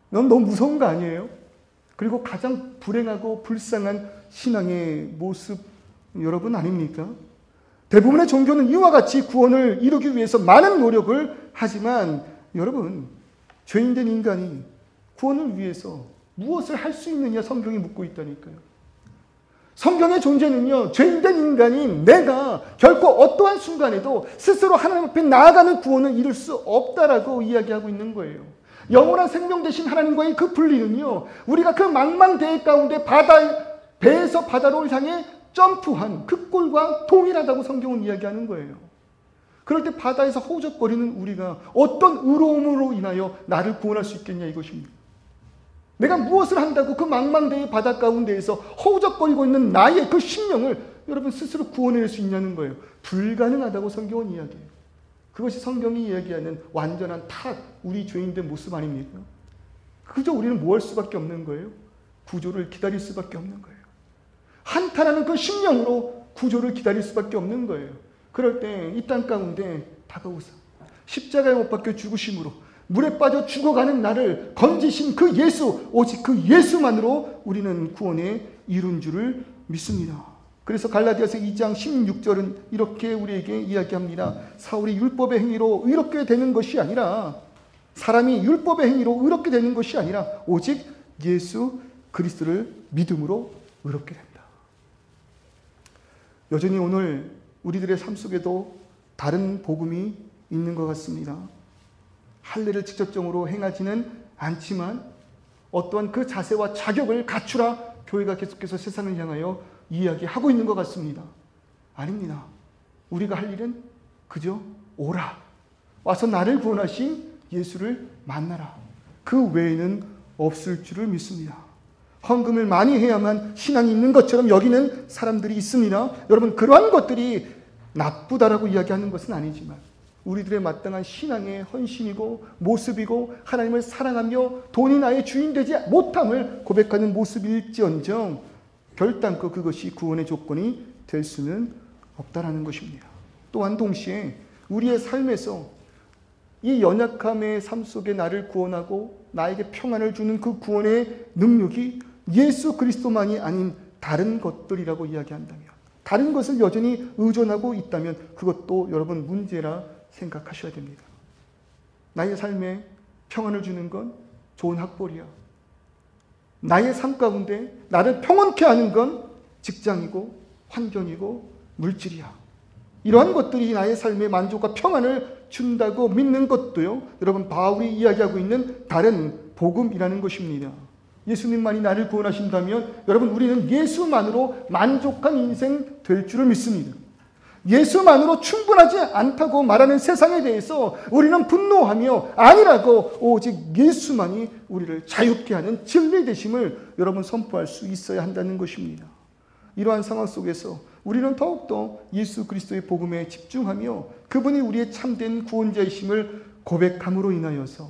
넌 너무 무서운 거 아니에요? 그리고 가장 불행하고 불쌍한 신앙의 모습 여러분 아닙니까? 대부분의 종교는 이와 같이 구원을 이루기 위해서 많은 노력을 하지만 여러분, 죄인된 인간이 구원을 위해서 무엇을 할 수 있느냐 성경이 묻고 있다니까요. 성경의 존재는요, 죄인된 인간인 내가 결코 어떠한 순간에도 스스로 하나님 앞에 나아가는 구원을 이룰 수 없다라고 이야기하고 있는 거예요. 영원한 생명 되신 하나님과의 그 분리는요, 우리가 그 망망대해 가운데 배에서 바다로 향해 점프한 그 꼴과 동일하다고 성경은 이야기하는 거예요. 그럴 때 바다에서 허우적거리는 우리가 어떤 의로움으로 인하여 나를 구원할 수 있겠냐 이것입니다. 내가 무엇을 한다고 그 망망대해 바다 가운데에서 허우적거리고 있는 나의 그 심령을 여러분 스스로 구원해낼 수 있냐는 거예요. 불가능하다고 성경은 이야기해요. 그것이 성경이 이야기하는 완전한 탓, 우리 죄인된 모습 아닙니까? 그저 우리는 뭐 할 수밖에 없는 거예요? 구조를 기다릴 수밖에 없는 거예요. 한탄하는 그 심령으로 구조를 기다릴 수밖에 없는 거예요. 그럴 때 이 땅 가운데 다가오사 십자가에 못 박혀 죽으심으로 물에 빠져 죽어가는 나를 건지신 그 예수, 오직 그 예수만으로 우리는 구원에 이룬 줄을 믿습니다. 그래서 갈라디아서 2장 16절은 이렇게 우리에게 이야기합니다. 사울이 율법의 행위로 의롭게 되는 것이 아니라, 사람이 율법의 행위로 의롭게 되는 것이 아니라 오직 예수 그리스도를 믿음으로 의롭게 된다. 여전히 오늘 우리들의 삶 속에도 다른 복음이 있는 것 같습니다. 할례를 직접적으로 행하지는 않지만 어떠한 그 자세와 자격을 갖추라 교회가 계속해서 세상을 향하여 이야기하고 있는 것 같습니다. 아닙니다. 우리가 할 일은 그저 오라, 와서 나를 구원하신 예수를 만나라. 그 외에는 없을 줄을 믿습니다. 헌금을 많이 해야만 신앙이 있는 것처럼 여기는 사람들이 있습니다. 여러분, 그러한 것들이 나쁘다라고 이야기하는 것은 아니지만 우리들의 마땅한 신앙의 헌신이고 모습이고 하나님을 사랑하며 돈이 나의 주인 되지 못함을 고백하는 모습일지언정 결단코 그것이 구원의 조건이 될 수는 없다라는 것입니다. 또한 동시에 우리의 삶에서 이 연약함의 삶 속에 나를 구원하고 나에게 평안을 주는 그 구원의 능력이 예수 그리스도만이 아닌 다른 것들이라고 이야기한다면, 다른 것을 여전히 의존하고 있다면 그것도 여러분 문제라 생각하셔야 됩니다. 나의 삶에 평안을 주는 건 좋은 학벌이야. 나의 삶 가운데 나를 평온케 하는 건 직장이고 환경이고 물질이야. 이러한 것들이 나의 삶에 만족과 평안을 준다고 믿는 것도요, 여러분 바울이 이야기하고 있는 다른 복음이라는 것입니다. 예수님만이 나를 구원하신다면 여러분 우리는 예수만으로 만족한 인생 될 줄을 믿습니다. 예수만으로 충분하지 않다고 말하는 세상에 대해서 우리는 분노하며 아니라고 오직 예수만이 우리를 자유케 하는 진리 되심을 여러분 선포할 수 있어야 한다는 것입니다. 이러한 상황 속에서 우리는 더욱더 예수 그리스도의 복음에 집중하며 그분이 우리의 참된 구원자이심을 고백함으로 인하여서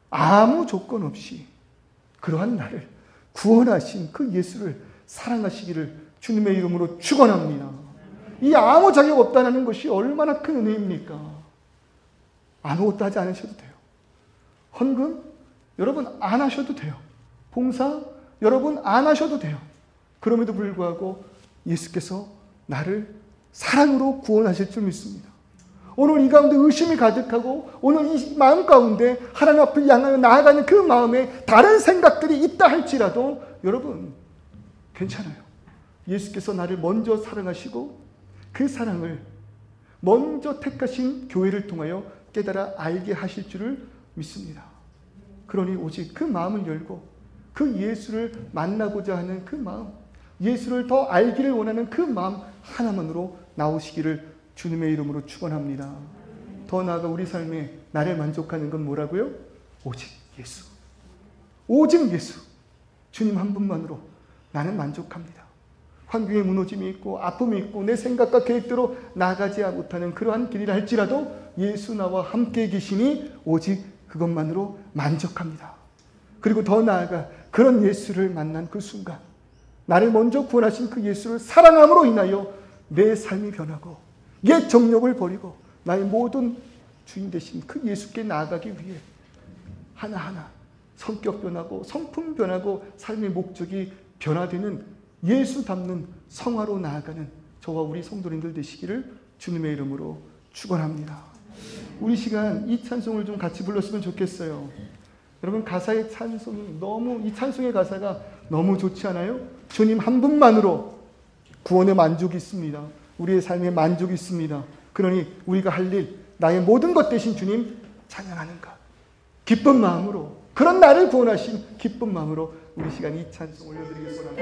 아무 조건 없이 그러한 나를 구원하신 그 예수를 사랑하시기를 주님의 이름으로 축원합니다. 이 아무 자격 없다는 것이 얼마나 큰 은혜입니까? 아무것도 하지 않으셔도 돼요. 헌금 여러분 안 하셔도 돼요. 봉사 여러분 안 하셔도 돼요. 그럼에도 불구하고 예수께서 나를 사랑으로 구원하실 줄 믿습니다. 오늘 이 가운데 의심이 가득하고 오늘 이 마음 가운데 하나님 앞을 향하여 나아가는 그 마음에 다른 생각들이 있다 할지라도 여러분 괜찮아요. 예수께서 나를 먼저 사랑하시고 그 사랑을 먼저 택하신 교회를 통하여 깨달아 알게 하실 줄을 믿습니다. 그러니 오직 그 마음을 열고 그 예수를 만나고자 하는 그 마음, 예수를 더 알기를 원하는 그 마음 하나만으로 나오시기를 주님의 이름으로 축원합니다. 더 나아가 우리 삶에 나를 만족하는 건 뭐라고요? 오직 예수. 오직 예수. 주님 한 분만으로 나는 만족합니다. 환경에 무너짐이 있고 아픔이 있고 내 생각과 계획대로 나가지 못하는 그러한 길이라 할지라도 예수 나와 함께 계시니 오직 그것만으로 만족합니다. 그리고 더 나아가 그런 예수를 만난 그 순간 나를 먼저 구원하신 그 예수를 사랑함으로 인하여 내 삶이 변하고 옛 정욕을 버리고 나의 모든 주인 되신 그 예수께 나아가기 위해 하나하나 성격 변하고 성품 변하고 삶의 목적이 변화되는 예수 닮는 성화로 나아가는 저와 우리 성도님들 되시기를 주님의 이름으로 축원합니다. 우리 시간 이 찬송을 좀 같이 불렀으면 좋겠어요. 여러분 가사의 찬송이 너무 이 찬송의 가사가 너무 좋지 않아요? 주님 한 분만으로 구원의 만족이 있습니다. 우리의 삶에 만족이 있습니다. 그러니 우리가 할 일, 나의 모든 것 대신 주님 찬양하는 것. 기쁜 마음으로, 그런 나를 구원하신 기쁜 마음으로 우리 시간 이 찬송 올려드리겠습니다.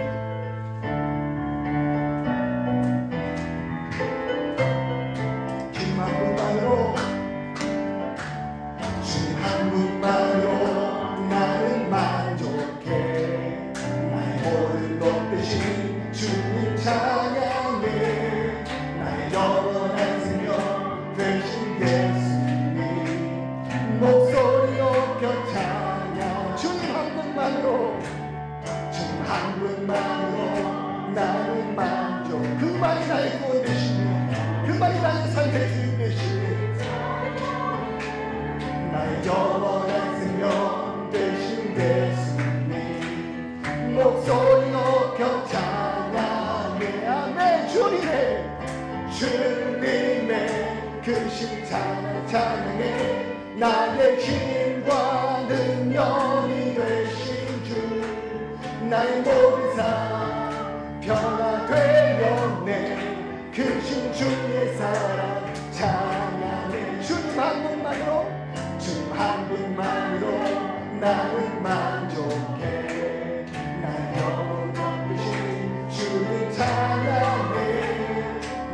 주님 한 분만으로, 주님 한 분만으로 나는 만족. 나는 만족. 그만이 나의 구원 되시니, 그만이 나의 삶의 주인 되시니, 나의 영원한 생명 되신 예수님, 목소리 높여 찬양해. 아멘. 주님의 그 십자가 찬양해. 나의 힘과 능력이 되신 주, 나의 모든 삶 변화되었네. 크신 주의 사랑 찬양해. 주님 한 분만으로, 주님 한 분만으로 나는 만족해. 나의 영원한 크신 주님 찬양해.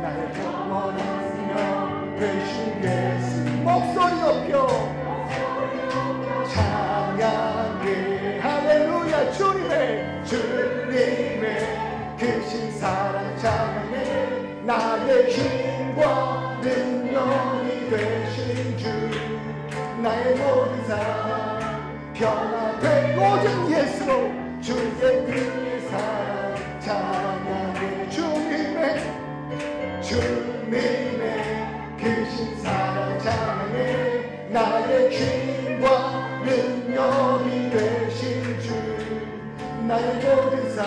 나의 영원한 생명 되신 예수, 목소리 높여 찬양해. 할렐루야. 주님의 크신 사랑 찬양해. 나의 힘과 능력이 되신 주, 나의 모든 삶 변화된 오직 예수로 주의 은혜의 사랑 찬양해. 주님의 크신 사랑 찬양해. 나의 힘과 능력이 되신 주, 나의 모든 삶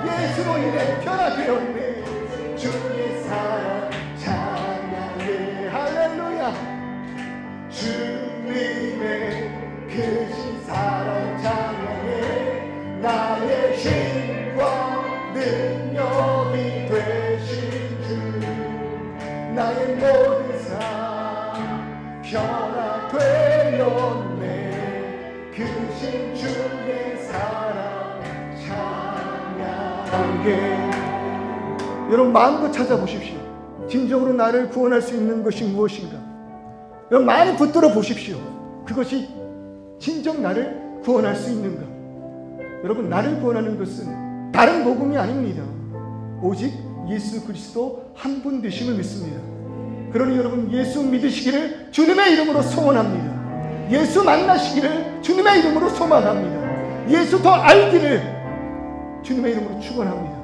예수로 인해 변화되었네. 주의 사랑 찬양해. 할렐루야. 주님의 크신 사랑 찬양해. 나의 힘과 능력이 되신 주, 나의 모든 삶 변화되었네. 크신 주의 사랑 찬양해. 여러분 마음껏 찾아보십시오. 진정으로 나를 구원할 수 있는 것이 무엇인가. 여러분 많이 붙들어 보십시오. 그것이 진정 나를 구원할 수 있는가. 여러분 나를 구원하는 것은 다른 복음이 아닙니다. 오직 예수 그리스도 한 분 되심을 믿습니다. 그러니 여러분 예수 믿으시기를 주님의 이름으로 소원합니다. 예수 만나시기를 주님의 이름으로 소망합니다. 예수 더 알기를 주님의 이름으로 축원합니다.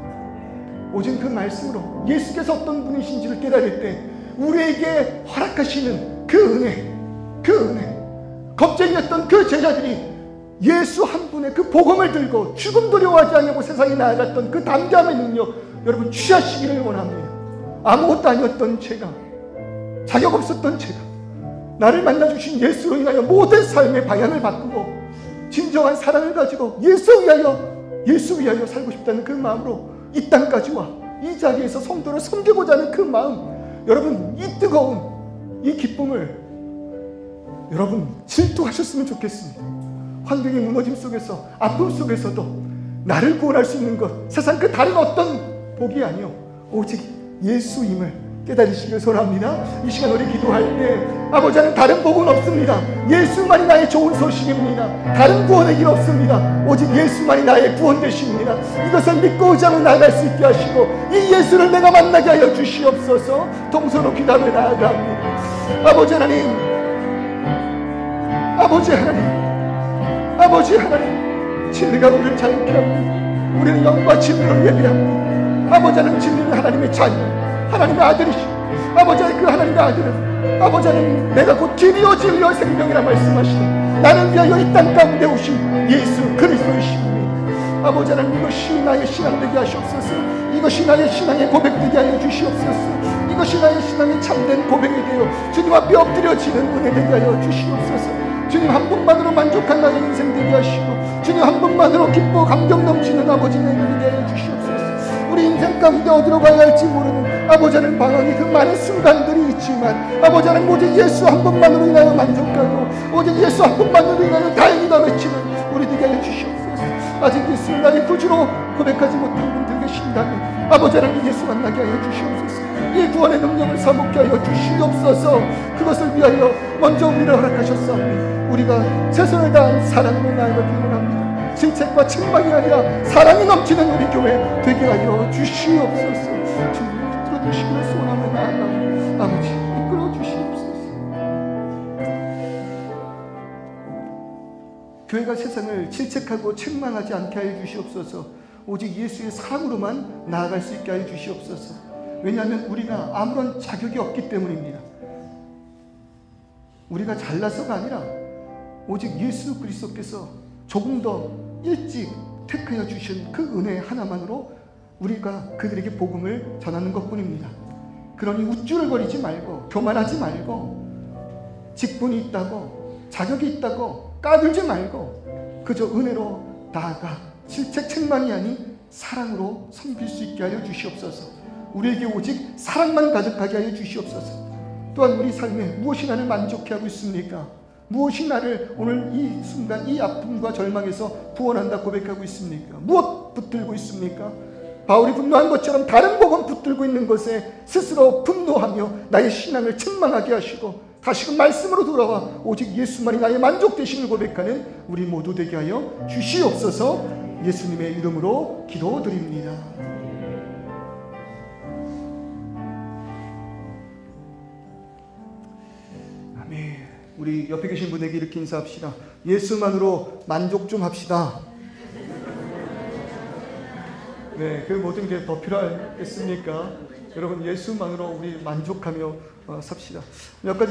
오직 그 말씀으로 예수께서 어떤 분이신지를 깨달을 때 우리에게 허락하시는 그 은혜, 겁쟁이였던 그 제자들이 예수 한 분의 그 복음을 들고 죽음 두려워하지 않냐고 세상에 나아갔던 그 담대함의 능력 여러분 취하시기를 원합니다. 아무것도 아니었던 제가, 자격 없었던 제가 나를 만나주신 예수로 인하여 모든 삶의 방향을 바꾸고 진정한 사랑을 가지고 예수 위하여 살고 싶다는 그 마음으로 이 땅까지 와 이 자리에서 성도를 섬기고자 하는 그 마음, 여러분 이 뜨거운 이 기쁨을 여러분 질투하셨으면 좋겠습니다. 환경의 무너짐 속에서 아픔 속에서도 나를 구원할 수 있는 것, 세상 그 다른 어떤 복이 아니요 오직 예수임을 깨달으시길 소원합니다. 이 시간 우리 기도할 때 아버지는 다른 복은 없습니다. 예수만이 나의 좋은 소식입니다. 다른 구원의 길 없습니다. 오직 예수만이 나의 구원 되십니다. 이것을 믿고 의지하고 나아갈 수 있게 하시고 이 예수를 내가 만나게 하여 주시옵소서. 동서로 기도하며 나아갑니다. 아버지 하나님, 아버지 하나님, 진리가 우리를 자유케 합니다. 우리는 영과 진리로 예배합니다. 아버지 하나님, 진리는 하나님의 자녀, 하나님의 아들이시고 아버지의 그 하나님의 아들은 아버지 하나님 내가 곧 길이요 진리요 생명이라 말씀하시는 나를 위하여 이 땅 가운데 오신 예수 그리스도이십니다. 아버지 하나님 이것이 나의 신앙 되게 하시옵소서. 이것이 나의 신앙의 고백 되게 하여 주시옵소서. 이것이 나의 신앙의 참된 고백이 되어 주님 앞에 엎드려지는 은혜 되게 하여 주시옵소서. 주님 한 분만으로 만족한 나의 인생 되게 하시고 주님 한 분만으로 기뻐 감격 넘치는 아버지 내게 되게 하여 주시옵소서. 우리 인생 가운데 어디로 가야 할지 모르는 아버지 하나님 방황이 그 많은 순간들이 있지만 아버지 하나님 오직 예수 한 분만으로 인하여 만족하고 오직 예수 한 분만으로 인하여 다행이다 외치는 우리 되게 하여 주시옵소서. 아직 예수를 나의 구주로 고백하지 못한 분들 계신다면 아버지 하나님 예수 만나게 하여 주시옵소서. 이 구원의 능력을 사먹게 하여 주시옵소서. 그것을 위하여 먼저 우리를 허락하셨사오니 우리가 최선을 다한 사랑으로 나아가기를 원합니다. 질책과 책망이 아니라 사랑이 넘치는 우리 교회 되게 하여 주시옵소서. 주님 이끌어 주시기를 소원하며 나아갑니다. 아버지 이끌어 주시옵소서. 교회가 세상을 질책하고 책망하지 않게 하여 주시옵소서. 오직 예수의 사랑으로만 나아갈 수 있게 하여 주시옵소서. 왜냐하면 우리가 아무런 자격이 없기 때문입니다. 우리가 잘나서가 아니라 오직 예수 그리스도께서 조금 더 일찍 택하여 주신 그 은혜 하나만으로 우리가 그들에게 복음을 전하는 것뿐입니다. 그러니 우쭐거리지 말고, 교만하지 말고, 직분이 있다고, 자격이 있다고 까불지 말고, 그저 은혜로 나아가 질책책만이 아닌 사랑으로 섬길 수 있게 하여 주시옵소서. 우리에게 오직 사랑만 가득하게 하여 주시옵소서. 또한 우리 삶에 무엇이 나를 만족해 하고 있습니까? 무엇이 나를 오늘 이 순간 이 아픔과 절망에서 구원한다 고백하고 있습니까? 무엇 붙들고 있습니까? 바울이 분노한 것처럼 다른 복음 붙들고 있는 것에 스스로 분노하며 나의 신앙을 책망하게 하시고 다시금 말씀으로 돌아와 오직 예수만이 나의 만족 되심을 고백하는 우리 모두 되게 하여 주시옵소서. 예수님의 이름으로 기도드립니다. 아멘. 우리 옆에 계신 분에게 이렇게 인사합시다. 예수만으로 만족 좀 합시다. 네, 그 모든 게 더 필요하겠습니까? 여러분, 예수만으로 우리 만족하며 삽시다. 몇 가지